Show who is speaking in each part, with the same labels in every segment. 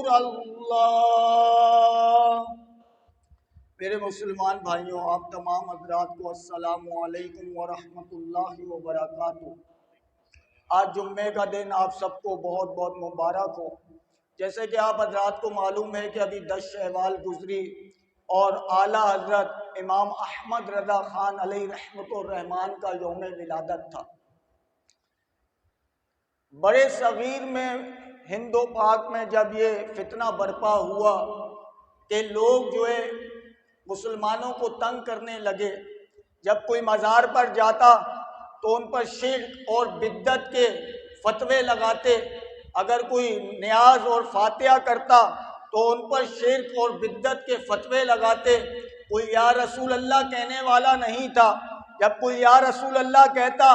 Speaker 1: अल्लाह। मेरे मुसलमान भाइयों, आप तमाम हज़रात को अस्सलामु अलैकुम व रहमतुल्लाहि व बरकातुहू। आज जुम्मे का दिन आप सबको बहुत बहुत मुबारक हो। जैसे कि आप हज़रात को मालूम है कि अभी 10 शव्वाल गुजरी और आला हज़रत इमाम अहमद रज़ा ख़ान अलैहि रहमतुर रहमान का यौम विलादत था। बड़े सगीर में हिंदो पाक में जब ये फितना बरपा हुआ कि लोग जो है मुसलमानों को तंग करने लगे, जब कोई मज़ार पर जाता तो उन पर शिर्क और बिद्दत के फतवे लगाते, अगर कोई नियाज और फातिहा करता तो उन पर शिर्क और बिद्दत के फतवे लगाते। कोई या रसूल अल्लाह कहने वाला नहीं था, जब कोई या रसूल अल्लाह कहता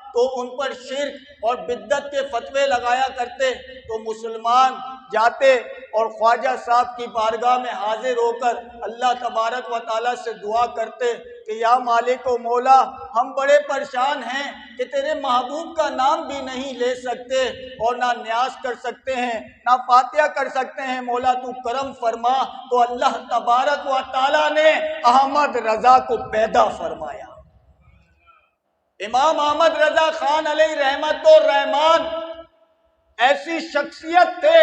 Speaker 1: तो उन पर शिर्क और बिद्दत के फतवे लगाया करते। तो मुसलमान जाते और ख्वाजा साहब की बारगाह में हाजिर होकर अल्लाह तबारक व ताला से दुआ करते कि या मालिक व मौला, हम बड़े परेशान हैं कि तेरे महबूब का नाम भी नहीं ले सकते और ना न्यास कर सकते हैं, ना फातिहा कर सकते हैं। मौला तू करम फरमा। तो अल्लाह तबारक व ताला ने अहमद रजा को पैदा फरमाया। इमाम अहमद रजा खान अलैहि रहमतुर रहमान ऐसी शख्सियत थे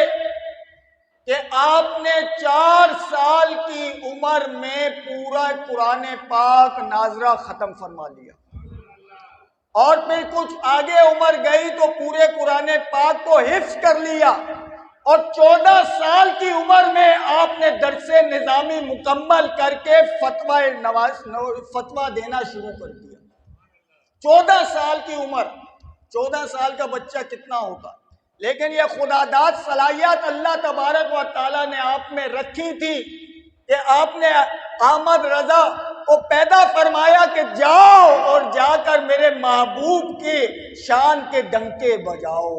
Speaker 1: कि आपने 4 साल की उम्र में पूरा कुरान पाक नाजरा खत्म फरमा लिया और फिर कुछ आगे उम्र गई तो पूरे कुरान पाक को हिफ्ज कर लिया और 14 साल की उम्र में आपने दरसे निजामी मुकम्मल करके फतवा देना शुरू कर दिया। 14 साल की उम्र, 14 साल का बच्चा कितना होता, लेकिन यह खुदादाद सलाहियत अल्लाह तबारक व ताला ने आप में रखी थी कि आपने अहमद रजा को पैदा फरमाया कि जाओ और जाकर मेरे महबूब की शान के डंके बजाओ।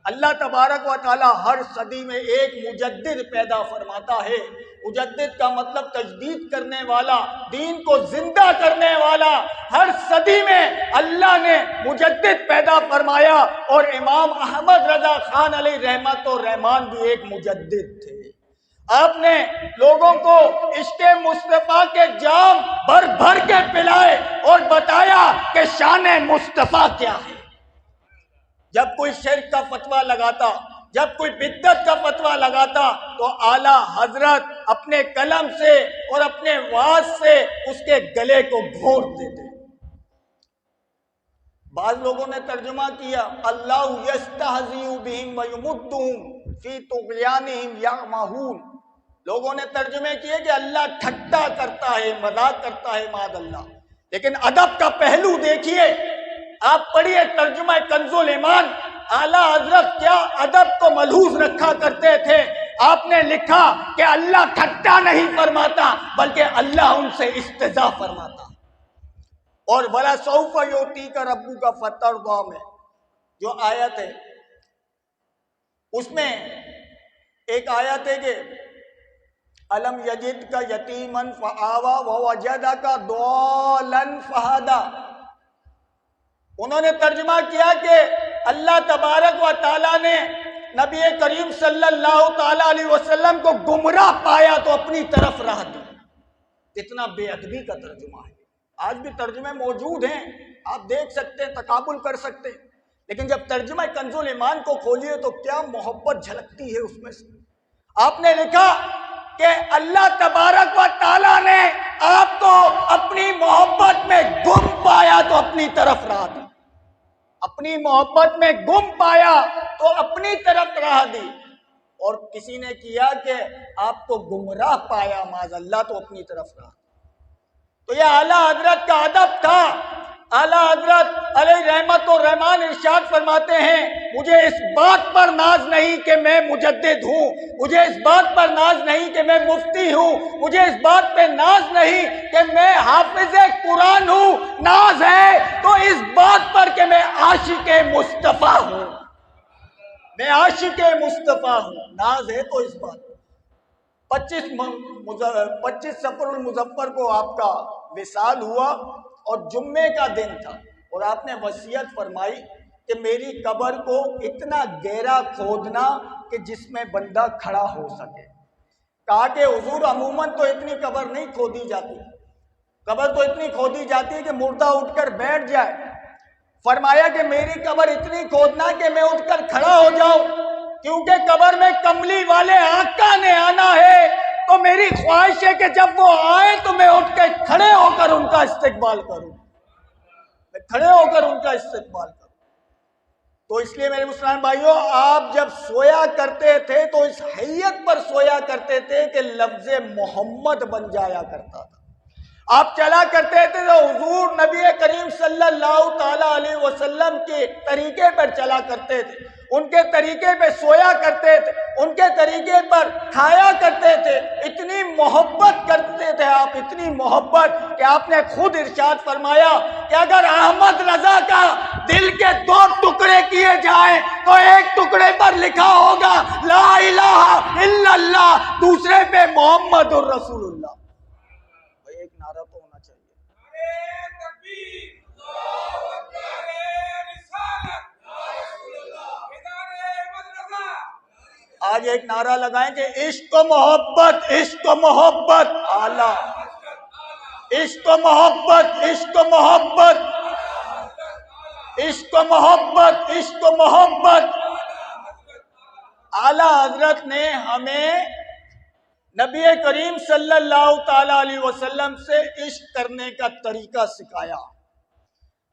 Speaker 1: अल्लाह तबारक व ताला हर सदी में एक मुजद्दिद पैदा फरमाता है। मुजद्दिद का मतलब तजदीद करने वाला, दीन को जिंदा करने वाला। हर सदी में अल्लाह ने मुजद्दिद पैदा फरमाया और इमाम अहमद रजा खान अलैहि रहमतुर रहमान भी एक मुजद्दिद थे। आपने लोगों को इश्क़े मुस्तफ़ा के जाम भर भर के पिलाए और बताया कि शान मुस्तफ़ा क्या है। जब कोई शिर्क का फतवा लगाता, जब कोई बिद्दत का फतवा लगाता तो आला हजरत अपने कलम से और अपने वाज से उसके गले को घोट देते। बाज लोगों ने तर्जुमा किया अल्लाहु यस्तहज़िउ बिहिम व युमुद्दुहुम फी तुग़यानिहिम यअमहून। लोगों ने तर्जुमे किए कि अल्लाह ठट्टा करता है, मजाक करता है मादअल्लाह। लेकिन अदब का पहलू देखिए, आप पढ़िए तर्जुमा कंजुल ईमान। आला हजरत क्या अदब को मलहूज रखा करते थे। आपने लिखा कि अल्लाह ठट्टा नहीं फरमाता बल्कि अल्लाह उनसे इस्तिज़ा फरमाता। और वला सौफ योती का रब्बू का फतरवा में जो आयत है, उसमें एक आयत है कि अलम यजिद का यतीमन फआवा व वजदा का दौलन फहदा। उन्होंने तर्जुमा किया कि अल्लाह तबारक व ताला ने नबी करीम सल्लल्लाहु ताला अलैहि वसल्लम को गुमराह पाया तो अपनी तरफ राह दी। कितना बेअदबी का तर्जुमा है। आज भी तर्जुमे मौजूद हैं, आप देख सकते हैं, तकाबुल कर सकते हैं। लेकिन जब तर्जुमा कंजुल ईमान को खोलिए तो क्या मोहब्बत झलकती है उसमें से। आपने लिखा कि अल्लाह तबारक व ताला ने आपको अपनी मोहब्बत में गुम पाया तो अपनी तरफ राह दी। अपनी मोहब्बत में गुम पाया तो अपनी तरफ राह दी। और किसी ने किया कि आपको गुमराह पाया माज़अल्लाह तो अपनी तरफ राह दी। तो यह आला हजरत का अदब था। आला हजरत अलैहि रहमतुर रहमान इरशाद फरमाते हैं, मुझे इस बात पर नाज नहीं कि मैं मुजद्दिद हूँ, मुझे इस बात पर नाज नहीं कि मैं मुफ्ती हूँ, मुझे इस बात पे नाज नहीं कि मैं हाफिज़े कुरान हूँ। नाज है तो इस बात पर कि मैं आशिक़े मुस्तफ़ा हूँ, मैं आशिक़े मुस्तफ़ा हूँ। नाज है तो इस बात। 25 सफरुल मुज़फ्फर को आपका विसाल हुआ और जुम्मे का दिन था और आपने वसीयत फरमाई कि मेरी कब्र को इतना गहरा खोदना कि जिसमें बंदा खड़ा हो सके। कहा कि हुजूर अमूमन तो इतनी कब्र नहीं खोदी जाती, कब्र तो इतनी खोदी जाती है कि मुर्दा उठकर बैठ जाए। फरमाया कि मेरी कब्र इतनी खोदना कि मैं उठकर खड़ा हो जाऊं, क्योंकि कब्र में कमली वाले आका ने आना है। तो मेरी ख्वाहिश है कि जब वो आए तो मैं उठकर खड़े होकर उनका इस्तकबाल करूं, मैं खड़े होकर उनका इस्तकबाल करूं। तो इसलिए मेरे मुसलमान भाइयों, आप जब सोया करते थे तो इस हैयत पर सोया करते थे कि लफ्ज़ मोहम्मद बन जाया करता था। आप चला करते थे तो हुजूर नबी करीम सल्लल्लाहु ताला अलैहि वसल्लम के तरीके पर चला करते थे, उनके तरीके पे सोया करते थे, उनके तरीके पर खाया करते थे। इतनी मोहब्बत करते थे आप, इतनी मोहब्बत कि आपने खुद इरशाद फरमाया कि अगर अहमद रजा का दिल के 2 टुकड़े किए जाएं तो एक टुकड़े पर लिखा होगा ला इलाहा इल्लल्लाह, दूसरे पे मोहम्मदुर रसूलुल्लाह। एक नारा तो होना चाहिए। आज एक नारा लगाएं कि इश्क मोहब्बत, इश्क मोहब्बत आला, इश्क मोहब्बत, इश्क मोहब्बत, इश्क मोहब्बत, इश्क मोहब्बत। आला हजरत ने हमें नबी करीम सल्लल्लाहु ताला अलैहि वसल्लम से इश्क करने का तरीका सिखाया।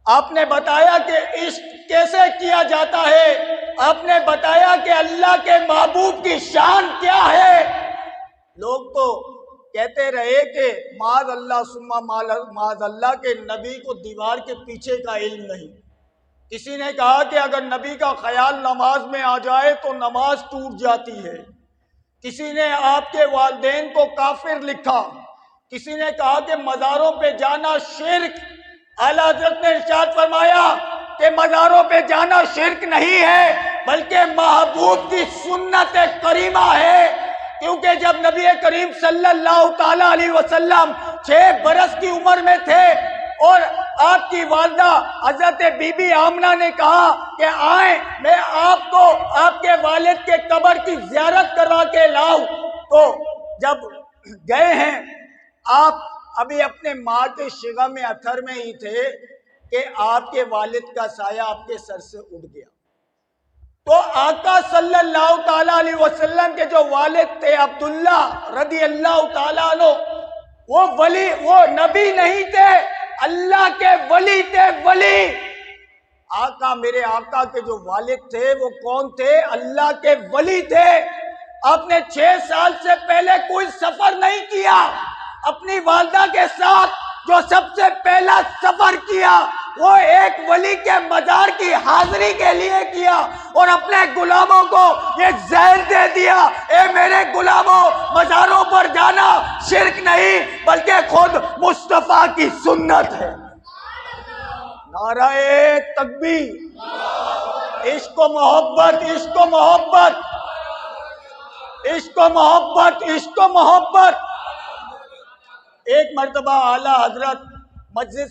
Speaker 1: आपने बताया कि इश्क कैसे किया जाता है, आपने बताया कि अल्लाह के महबूब की शान क्या है। लोग तो कहते रहे कि माज अल्लाह सुम्मा माज अल्लाह के नबी को दीवार के पीछे का इल्म नहीं। किसी ने कहा कि अगर नबी का ख्याल नमाज में आ जाए तो नमाज टूट जाती है। किसी ने आपके वालिदैन को काफिर लिखा, किसी ने कहा कि मज़ारों पे जाना शिर्क। आला हज़रत ने इरशाद फरमाया कि मज़ारों पे जाना शिर्क नहीं है बल्कि महबूब की सुन्नत करीमा है। क्योंकि जब नबी करीम सल्लल्लाहु ताला अलैहि वसल्लम 6 बरस की उम्र में थे और आपकी वालदा हजरत बीबी आमना ने कहा कि आए मैं आपको आपके वालिद के कब्र की ज़ियारत करवा के लाऊं, तो जब गए हैं आप अभी अपने माँ के शिगा में अथर में ही थे कि आपके वालिद का साया आपके सर से उठ गया। तो आका सल्लल्लाहु ताला अलैहि वसल्लम के जो वालिद थे अब्दुल्ला रदी अल्लाह ताला अन्हु, वो वली, वो नबी नहीं थे, अल्लाह के वली थे, वली। आका मेरे आका के जो वालिद थे वो कौन थे? अल्लाह के वली थे। आपने 6 साल से पहले कोई सफर नहीं किया। अपनी वालदा के साथ जो सबसे पहला सफर किया वो एक वली के मजार की हाजिरी के लिए किया और अपने गुलामों को ये ज़हर दे दिया, ए मेरे गुलामों, मजारों पर जाना शिर्क नहीं बल्कि खुद मुस्तफा की सुन्नत है। नाराए तकबीर। इश्क मोहब्बत, इश्क मोहब्बत, इश्क मोहब्बत, इश्क मोहब्बत। एक मर्तबा आला हजरत मस्जिद